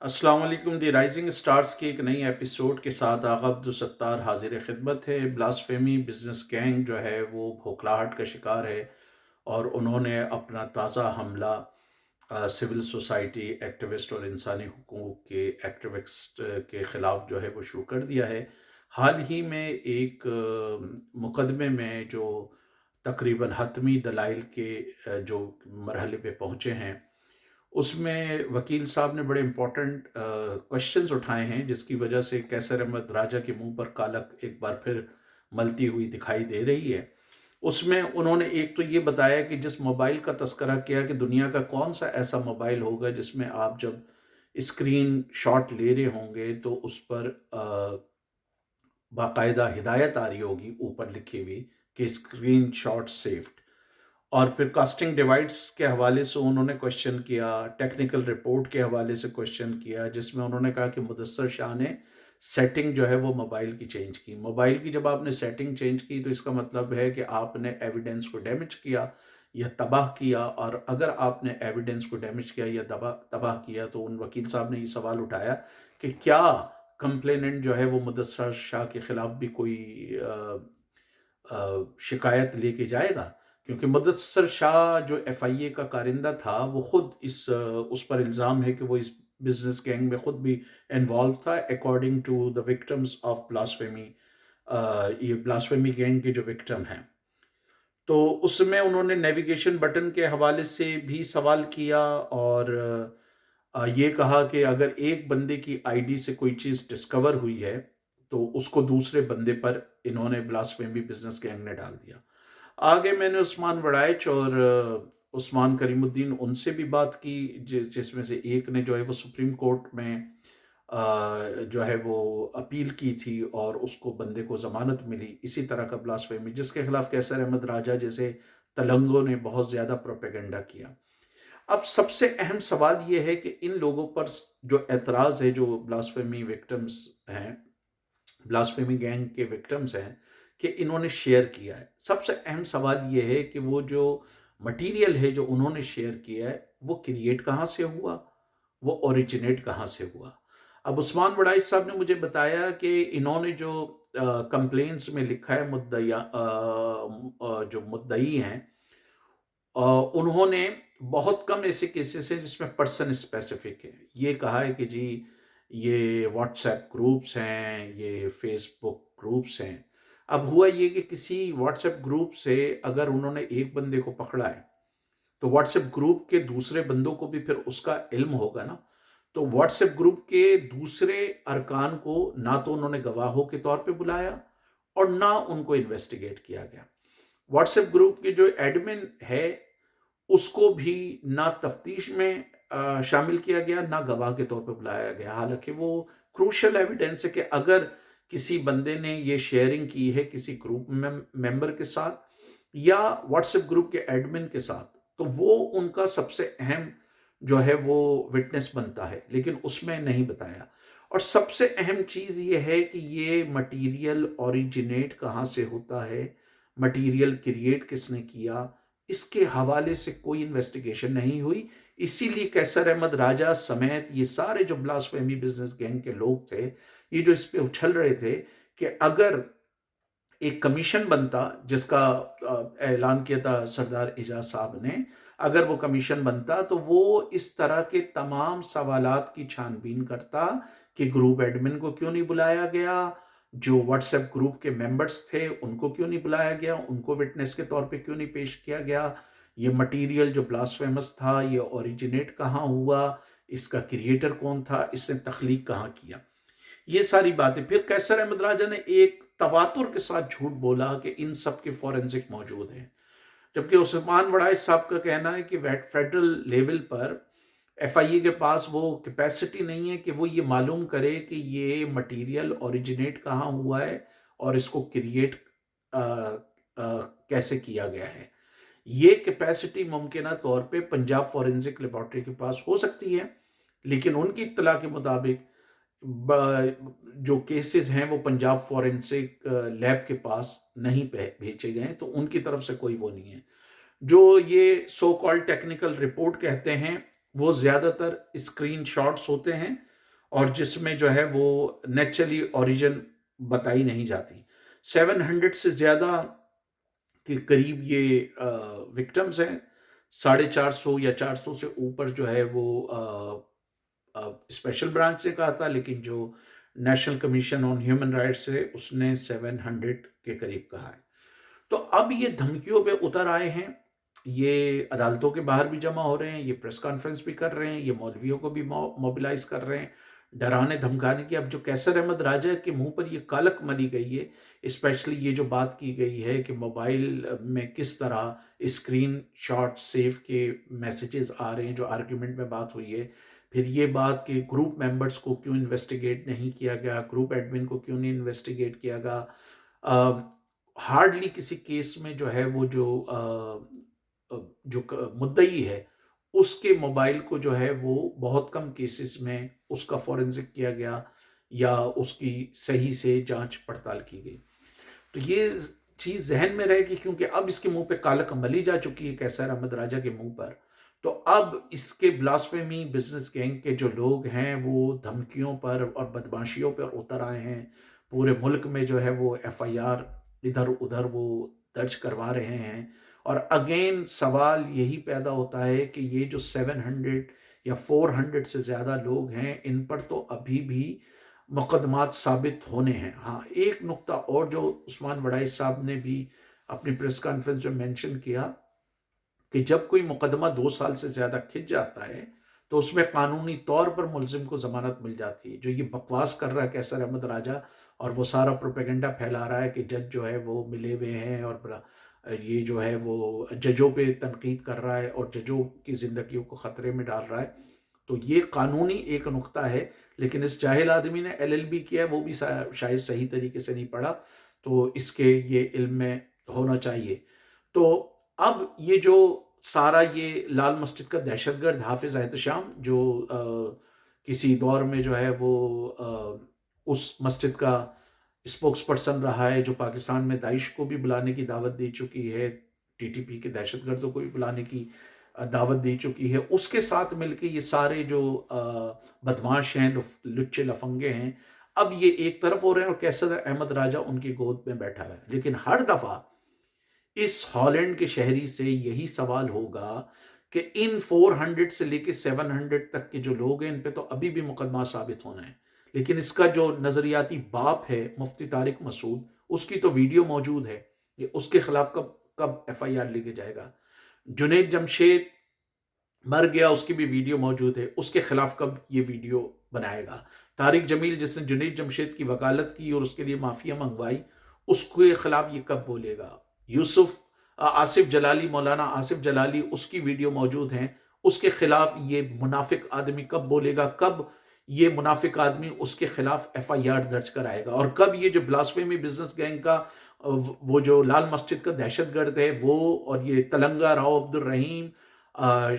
अस्सलाम वालेकुम। दी rising stars के एक नई एपिसोड के साथ आगा अब्दुल हाजिर खिदमत है। ब्लास्फेमी बिजनेस गैंग जो है वो भोखलाहट का शिकार है और उन्होंने अपना ताज़ा हमला सिविल सोसाइटी एक्टिविस्ट और इंसानी हुकूक के एक्टिविस्ट के ख़िलाफ़ जो है वो शुरू कर दिया है। हाल ही में एक मुकदमे में जो तकरीबन हतमी दलाइल के जो मरहले पे पहुँचे हैं, उसमें वकील साहब ने बड़े इम्पोर्टेंट क्वेश्चंस उठाए हैं, जिसकी वजह से कैसर अहमद राजा के मुंह पर कालक एक बार फिर मलती हुई दिखाई दे रही है। उसमें उन्होंने एक तो ये बताया कि जिस मोबाइल का तस्करा किया कि दुनिया का कौन सा ऐसा मोबाइल होगा जिसमें आप जब स्क्रीन शॉट ले रहे होंगे तो उस पर बाकायदा हिदायत आ रही होगी ऊपर लिखी हुई कि स्क्रीन शॉट सेव्ड। और फिर कास्टिंग डिवाइड्स के हवाले से उन्होंने क्वेश्चन किया, टेक्निकल रिपोर्ट के हवाले से क्वेश्चन किया, जिसमें उन्होंने कहा कि मुदस्सर शाह ने सेटिंग जो है वो मोबाइल की चेंज की। मोबाइल की जब आपने सेटिंग चेंज की तो इसका मतलब है कि आपने एविडेंस को डैमेज किया या तबाह किया, और अगर आपने एविडेंस को डैमेज किया या तबाह किया तो उन वकील साहब ने ये सवाल उठाया कि क्या कंप्लेनेंट जो है वो मुदस्सर शाह के खिलाफ भी कोई शिकायत लेके जाएगा, क्योंकि मुदस्सर शाह जो एफआईए का कारिंदा था वो खुद उस पर इल्ज़ाम है कि वो इस बिजनेस गैंग में खुद भी इन्वॉल्व था, according to the victims of blasphemy. ये ब्लास्फेमी गैंग के जो विक्टिम हैं, तो उसमें उन्होंने नेविगेशन बटन के हवाले से भी सवाल किया और ये कहा कि अगर एक बंदे की आईडी से कोई चीज़ डिस्कवर हुई है तो उसको दूसरे बंदे पर इन्होंने ब्लास्फेमी बिजनेस गैंग ने डाल दिया। आगे मैंने उस्मान वड़ाइच और उस्मान करीमुद्दीन उनसे भी बात की, जिसमें से एक ने जो है वो सुप्रीम कोर्ट में जो है वो अपील की थी और उसको बंदे को ज़मानत मिली इसी तरह का ब्लास्फेमी, जिसके खिलाफ कैसर अहमद राजा जैसे तलंगों ने बहुत ज़्यादा प्रोपेगेंडा किया। अब सबसे अहम सवाल ये है कि इन लोगों पर जो एतराज़ है, जो ब्लास्फेमी विक्टिम्स हैं, ब्लास्फेमी गैंग के विक्टिम्स हैं, कि इन्होंने शेयर किया है। सबसे अहम सवाल ये है कि वो जो मटेरियल है जो उन्होंने शेयर किया है वो क्रिएट कहाँ से हुआ, वो ओरिजिनेट कहाँ से हुआ। अब उस्मान वड़ाइच साहब ने मुझे बताया कि इन्होंने जो कंप्लेंट्स में लिखा है, जो मुद्दई हैं, उन्होंने बहुत कम ऐसे केसेस हैं जिसमें पर्सन स्पेसिफिक है। ये कहा है कि जी ये व्हाट्सएप ग्रुप्स हैं, ये फेसबुक ग्रुप्स हैं। अब हुआ ये कि किसी व्हाट्सएप ग्रुप से अगर उन्होंने एक बंदे को पकड़ा है तो व्हाट्सएप ग्रुप के दूसरे बंदों को भी फिर उसका इल्म होगा ना। तो व्हाट्सएप ग्रुप के दूसरे अरकान को ना तो उन्होंने गवाहों के तौर पे बुलाया और ना उनको इन्वेस्टिगेट किया गया। व्हाट्सएप ग्रुप के जो एडमिन है उसको भी ना तफ्तीश में शामिल किया गया, ना गवाह के तौर पे बुलाया गया। हालांकि वो क्रूशियल एविडेंस है कि अगर किसी बंदे ने ये शेयरिंग की है किसी ग्रुप मेंबर के साथ या व्हाट्सएप ग्रुप के एडमिन के साथ, तो वो उनका सबसे अहम जो है वो विटनेस बनता है, लेकिन उसमें नहीं बताया। और सबसे अहम चीज़ ये है कि ये मटेरियल ओरिजिनेट कहाँ से होता है, मटेरियल क्रिएट किसने किया, इसके हवाले से कोई इन्वेस्टिगेशन नहीं हुई। इसीलिए कैसर अहमद राजा समेत ये सारे जो ब्लास्फेमी बिजनेस गैंग के लोग थे, ये जो इस पे उछल रहे थे कि अगर एक कमीशन बनता, जिसका ऐलान किया था सरदार एजाज साहब ने, अगर वो कमीशन बनता तो वो इस तरह के तमाम सवालात की छानबीन करता कि ग्रुप एडमिन को क्यों नहीं बुलाया गया, जो व्हाट्सएप ग्रुप के मेंबर्स थे उनको क्यों नहीं बुलाया गया, उनको विटनेस के तौर पे क्यों नहीं पेश किया गया, ये मटेरियल जो ब्लास्फेमस था ये ओरिजिनेट कहाँ हुआ, इसका क्रिएटर कौन था, इसने तख्लीक कहाँ किया। ये सारी बातें फिर कैसर अहमद राजा ने एक तवातुर के साथ झूठ बोला कि इन सब के फॉरेंसिक मौजूद हैं, जबकि उस्मान वड़ाइच साहब का कहना है कि फेडरल लेवल पर एफआईए के पास वो कैपेसिटी नहीं है कि वो ये मालूम करे कि ये मटेरियल ओरिजिनेट कहाँ हुआ है और इसको क्रिएट कैसे किया गया है। ये कैपेसिटी मुमकिन तौर पे पंजाब फॉरेंसिक लेबॉर्ट्री के पास हो सकती है, लेकिन उनकी इत्तला के मुताबिक जो केसेस हैं वो पंजाब फॉरेंसिक लैब के पास नहीं भेजे गए, तो उनकी तरफ से कोई वो नहीं है। जो ये सो कॉल्ड टेक्निकल रिपोर्ट कहते हैं वो ज़्यादातर स्क्रीन शॉट्स होते हैं اور جس میں جو ہے وہ نیچرلی اوریجن بتائی نہیں جاتی. 700 سے زیادہ کے قریب یہ وکٹمز ہیں. 450 یا 400 سے اوپر جو ہے وہ اسپیشل برانچ نے کہا تھا، لیکن جو national commission on human rights ہے اس نے 700 کے قریب کہا ہے. تو اب یہ دھمکیوں پہ اتر آئے ہیں، یہ عدالتوں کے باہر بھی جمع ہو رہے ہیں، یہ پریس کانفرنس بھی کر رہے ہیں، یہ مولویوں کو بھی موبلائز کر رہے ہیں ڈرانے دھمکانے کی. اب جو کیسر احمد راجہ کے منہ پر یہ کالک ملی گئی ہے، اسپیشلی یہ جو بات کی گئی ہے کہ موبائل میں کس طرح اسکرین شاٹ سیو کے میسیجز آ رہے ہیں، جو آرگیومنٹ میں بات ہوئی ہے. پھر یہ بات کہ گروپ ممبرز کو کیوں انویسٹیگیٹ نہیں کیا گیا، گروپ ایڈمن کو کیوں نہیں انویسٹیگیٹ کیا گیا. ہارڈلی کسی کیس میں جو ہے وہ جو مدعی ہے اس کے موبائل کو جو ہے وہ بہت کم کیسز میں اس کا فورنزک کیا گیا یا اس کی صحیح سے جانچ پڑتال کی گئی. تو یہ چیز ذہن میں رہے گی، کیونکہ اب اس کے منہ پہ کالک ملی جا چکی ہے کیسر احمد راجہ کے منہ پر. تو اب اس کے بلاسفیمی بزنس گینگ کے جو لوگ ہیں وہ دھمکیوں پر اور بدماشیوں پر اتر آئے ہیں. پورے ملک میں جو ہے وہ ایف آئی آر ادھر ادھر وہ درج کروا رہے ہیں. اور اگین سوال یہی پیدا ہوتا ہے کہ یہ جو 700 یا 400 سے زیادہ لوگ ہیں ان پر تو ابھی بھی مقدمات ثابت ہونے ہیں. ہاں، ایک نقطہ اور جو عثمان وڑائی صاحب نے بھی اپنی پریس کانفرنس میں مینشن کیا کہ جب کوئی مقدمہ 2 سال سے زیادہ کھنچ جاتا ہے تو اس میں قانونی طور پر ملزم کو ضمانت مل جاتی ہے. جو یہ بکواس کر رہا ہے کیسر احمد راجہ اور وہ سارا پروپیگنڈا پھیلا رہا ہے کہ جج جو ہے وہ ملے ہوئے ہیں اور یہ جو ہے وہ ججوں پہ تنقید کر رہا ہے اور ججوں کی زندگیوں کو خطرے میں ڈال رہا ہے، تو یہ قانونی ایک نقطہ ہے. لیکن اس جاہل آدمی نے LLB کیا ہے، وہ بھی شاید صحیح طریقے سے نہیں پڑھا، تو اس کے یہ علم میں ہونا چاہیے. تو اب یہ جو سارا یہ لال مسجد کا دہشت گرد حافظ احتشام جو کسی دور میں جو ہے وہ اس مسجد کا اسپوکس پرسن رہا ہے، جو پاکستان میں داعش کو بھی بلانے کی دعوت دے چکی ہے، TTP کے دہشت گردوں کو بھی بلانے کی دعوت دے چکی ہے، اس کے ساتھ مل کے یہ سارے جو بدماش ہیں، لچے لفنگے ہیں، اب یہ ایک طرف ہو رہے ہیں اور کیسر احمد راجہ ان کی گود میں بیٹھا ہے. لیکن ہر دفعہ اس ہالینڈ کے شہری سے یہی سوال ہوگا کہ ان 400 سے لے کے 700 تک کے جو لوگ ہیں ان پہ تو ابھی بھی مقدمہ ثابت ہونا ہے. لیکن اس کا جو نظریاتی باپ ہے مفتی طارق مسعود، اس کی تو ویڈیو موجود ہے، یہ اس کے خلاف کب FIR لے کے جائے گا. جنید جمشید مر گیا، اس کی بھی ویڈیو موجود ہے، اس کے خلاف کب یہ ویڈیو بنائے گا. طارق جمیل جس نے جنید جمشید کی وکالت کی اور اس کے لیے معافیاں منگوائی، اس کے خلاف یہ کب بولے گا. آصف جلالی، مولانا آصف جلالی، اس کی ویڈیو موجود ہیں، اس کے خلاف یہ منافق آدمی کب بولے گا، کب یہ منافق آدمی اس کے خلاف FIR درج کرائے گا. اور کب یہ جو بلاسفیمی بزنس گینگ کا وہ جو لال مسجد کا دہشت گرد ہے وہ، اور یہ تلنگا راؤ عبد الرحیم،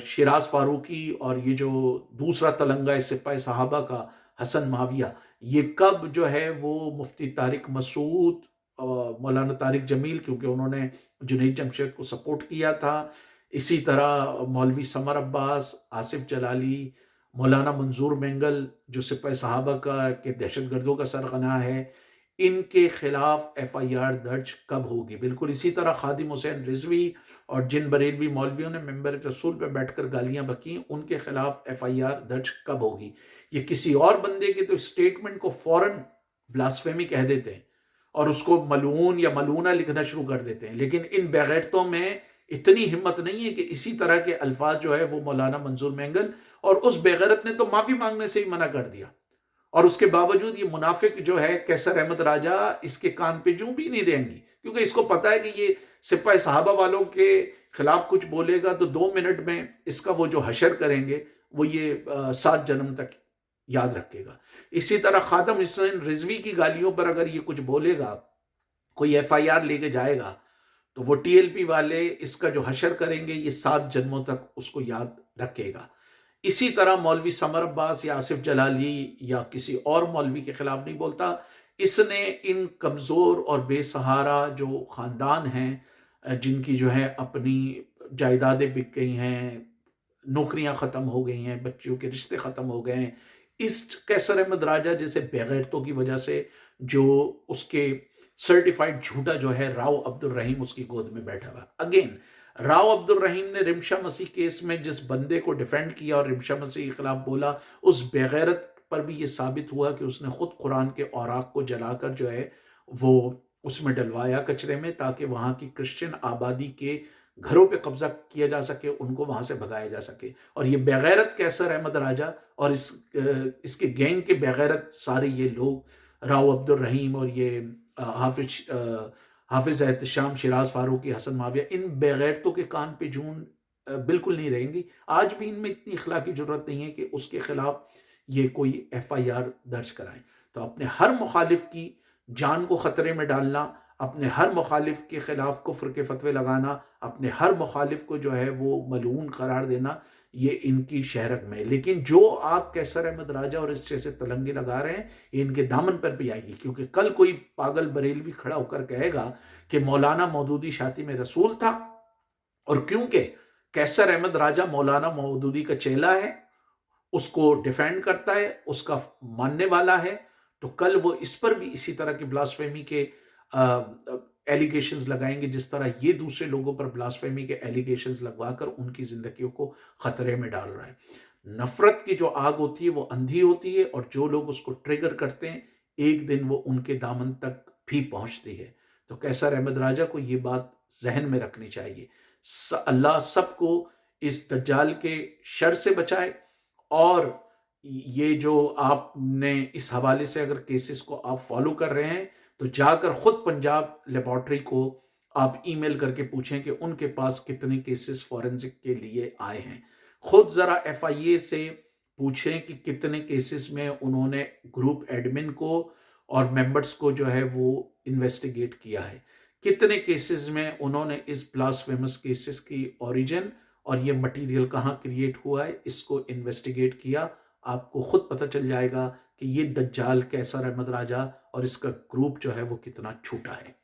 شیراز فاروقی، اور یہ جو دوسرا تلنگا ہے سپاہی صحابہ کا حسن معاویہ، یہ کب جو ہے وہ مفتی طارق مسعود، مولانا طارق جمیل کیونکہ انہوں نے جنید جمشید کو سپورٹ کیا تھا، اسی طرح مولوی سمر عباس، آصف جلالی، مولانا منظور مینگل جو سپاہی صحابہ کا کہ دہشت گردوں کا سرغنہ ہے، ان کے خلاف FIR درج کب ہوگی. بالکل اسی طرح خادم حسین رضوی اور جن بریلوی مولویوں نے ممبر رسول پہ بیٹھ کر گالیاں بکیں، ان کے خلاف FIR درج کب ہوگی. یہ کسی اور بندے کے تو اسٹیٹمنٹ کو فوراً بلاسفیمی کہہ دیتے ہیں اور اس کو ملعون یا ملعونہ لکھنا شروع کر دیتے ہیں. لیکن ان بغیرتوں میں اتنی ہمت نہیں ہے کہ اسی طرح کے الفاظ جو ہے وہ مولانا منظور مینگل، اور اس بغیرت نے تو معافی مانگنے سے ہی منع کر دیا، اور اس کے باوجود یہ منافق جو ہے کیسر احمد راجہ اس کے کان پہ جوں بھی نہیں دیں گی، کیونکہ اس کو پتا ہے کہ یہ سپاہی صحابہ والوں کے خلاف کچھ بولے گا تو 2 منٹ میں اس کا وہ جو حشر کریں گے وہ یہ 7 جنم تک یاد رکھے گا. اسی طرح خادم حسین رضوی کی گالیوں پر اگر یہ کچھ بولے گا، کوئی FIR لے کے جائے گا، تو وہ TLP والے اس کا جو حشر کریں گے یہ 7 جنموں تک اس کو یاد رکھے گا. اسی طرح مولوی سمر عباس یا آصف جلالی یا کسی اور مولوی کے خلاف نہیں بولتا. اس نے ان کمزور اور بے سہارا جو خاندان ہیں، جن کی جو ہے اپنی جائیدادیں بک گئی ہیں، نوکریاں ختم ہو گئی ہیں، بچیوں کے رشتے ختم ہو گئے ہیں، इस कैसर अहमद राजा जैसे बेगैरतों की वजह से जो उसके सर्टिफाइड झूठा जो है राव अब्दुल रहीम उसकी गोद में बैठा हुआ। अगेन राव अब्दुल रहीम ने रिमशा मसीह केस में जिस बंदे को डिफेंड किया और रिमशा मसीह के खिलाफ बोला, उस बेगैरत पर भी ये साबित हुआ कि उसने खुद कुरान के औराक को जलाकर जो है वो उसमें डलवाया कचरे में, ताकि वहां की क्रिश्चियन आबादी के घरों पे कब्जा किया जा सके, उनको वहां से भगाया जा सके। और ये बेगैरत कैसर अहमद राजा और इसके गैंग के बेगैरत सारे ये लोग, राव अब्दुल रहीम और ये हाफिज एहतशाम, शिराज फारूकी, हसन माविया, इन बेगैरतों के कान पे जून बिल्कुल नहीं रहेंगी। आज भी इनमें इतनी इखलाकी जरूरत नहीं है कि उसके खिलाफ ये कोई FIR दर्ज कराएं। तो अपने हर मुखालिफ की जान को खतरे में डालना, अपने हर मुखालिफ के खिलाफ कुफ्र के फतवे लगाना, अपने हर मुखालिफ को जो है वो मलून करार देना, ये इनकी शहरत में। लेकिन जो आग कैसर अहमद राजा और इस जैसे तलंगे लगा रहे हैं, ये इनके दामन पर भी आएगी, क्योंकि कल कोई पागल बरेलवी खड़ा होकर कहेगा कि मौलाना मौदूदी शाती में रसूल था, और क्योंकि कैसर अहमद राजा मौलाना मौदूदी का चेला है, उसको डिफेंड करता है, उसका मानने वाला है, तो कल वो इस पर भी इसी तरह की ब्लास्फेमी के एलिगेशंस लगाएंगे, जिस तरह ये दूसरे लोगों पर ब्लास्फेमी के एलिगेशंस लगवाकर उनकी जिंदगियों को खतरे में डाल रहा है। नफरत की जो आग होती है वो अंधी होती है, और जो लोग उसको ट्रिगर करते हैं एक दिन वो उनके दामन तक भी पहुंचती है। तो कैसर अहमद राजा को ये बात जहन में रखनी चाहिए। अल्लाह सबको इस दज्जाल के शर से बचाए। और ये जो आपने इस हवाले से अगर केसेस को आप फॉलो कर रहे हैं, तो जाकर खुद पंजाब लेबॉर्ट्री को आप ईमेल करके पूछें कि उनके पास कितने केसेस फॉरेंसिक के लिए आए हैं। खुद जरा FIA से पूछें कि कितने केसेस में उन्होंने ग्रुप एडमिन को और मेंबर्स को जो है वो इन्वेस्टिगेट किया है, कितने केसेस में उन्होंने इस ब्लास्फेमस केसेस की ओरिजिन और ये मटेरियल कहाँ क्रिएट हुआ है इसको इन्वेस्टिगेट किया। आपको खुद पता चल जाएगा कि ये दज्जाल कैसर अहमद राजा और इसका ग्रुप जो है वो कितना छूटा है।